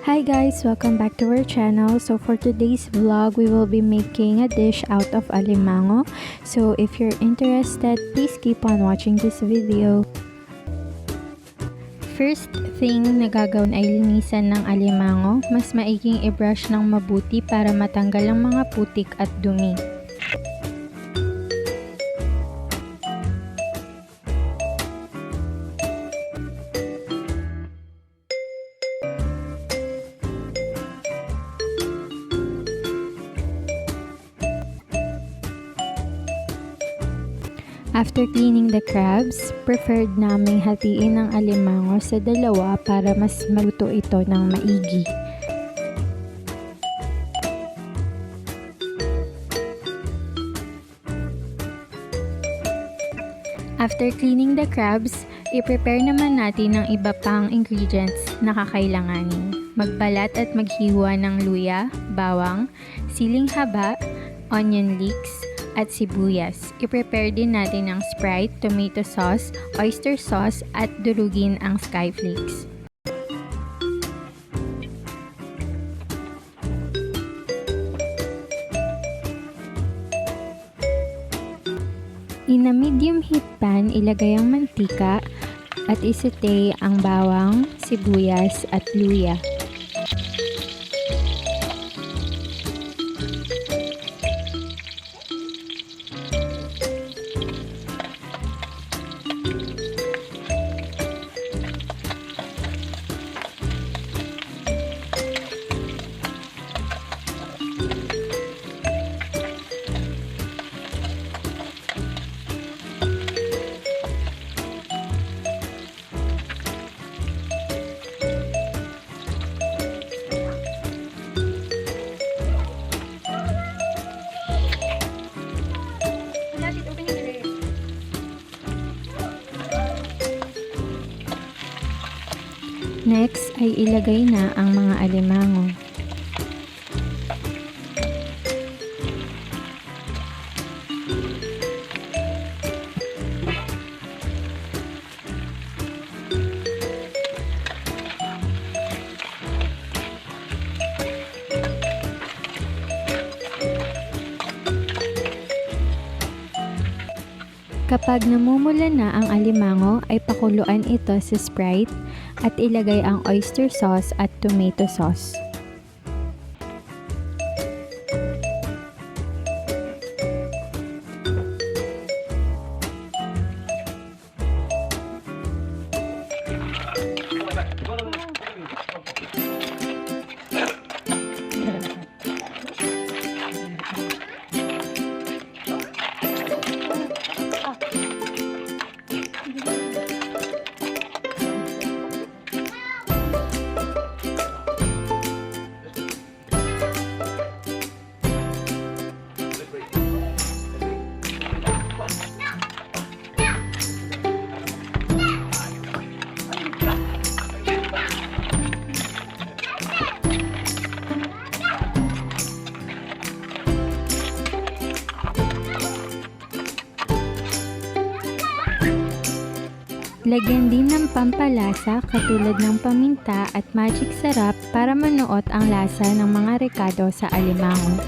Hi guys, welcome back to our channel. So for today's vlog, we will be making a dish out of alimango. So if you're interested, please keep on watching this video. First thing na gagawin ay linisan ng alimango. Mas maiging i-brush ng mabuti para matanggal ang mga putik at dumi. After cleaning the crabs, preferred naming hatiin ang alimango sa dalawa para mas maluto ito ng maigi. After cleaning the crabs, i-prepare naman natin ng iba pang ingredients na kakailanganin. Magbalat at maghiwa ng luya, bawang, siling haba, onion leeks, at sibuyas. I-prepare din natin ang Sprite, tomato sauce, oyster sauce at durugin ang Skyflakes. In a medium heat pan, ilagay ang mantika at isaute ang bawang, sibuyas at luya. Next ay ilagay na ang mga alimango. Kapag namumula na ang alimango, ay pakuluan ito sa Sprite at ilagay ang oyster sauce at tomato sauce. Lagyan din ng pampalasa katulad ng paminta at magic sarap para manuot ang lasa ng mga rekado sa alimango.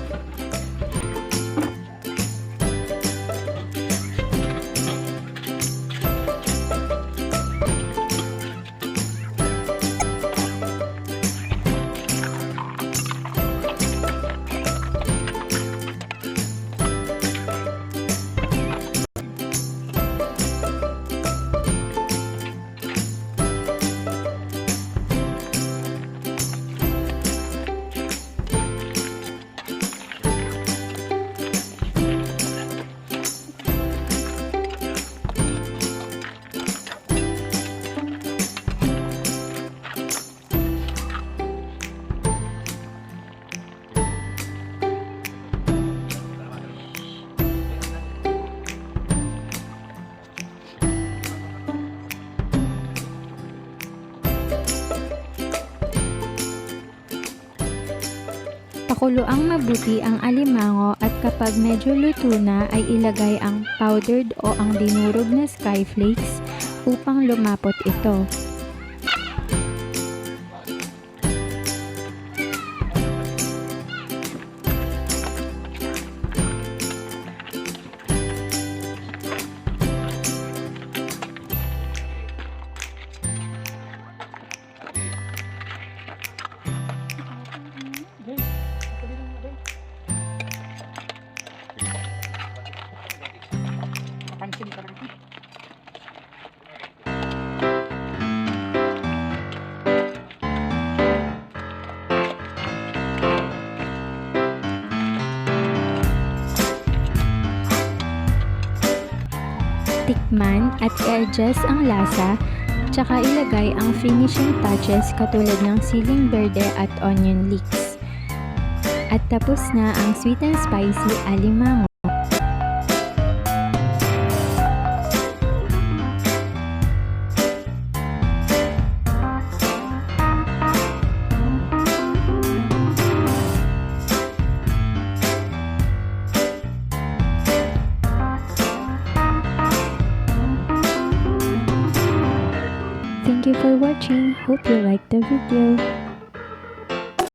Pakuluang mabuti ang alimango at kapag medyo luto na ay ilagay ang powdered o ang dinurog na Skyflakes upang lumapot ito. Tikman at i-adjust ang lasa, tsaka ilagay ang finishing touches katulad ng siling berde at onion leeks. At tapos na ang sweet and spicy alimango. Thank you for watching. Hope you liked the video.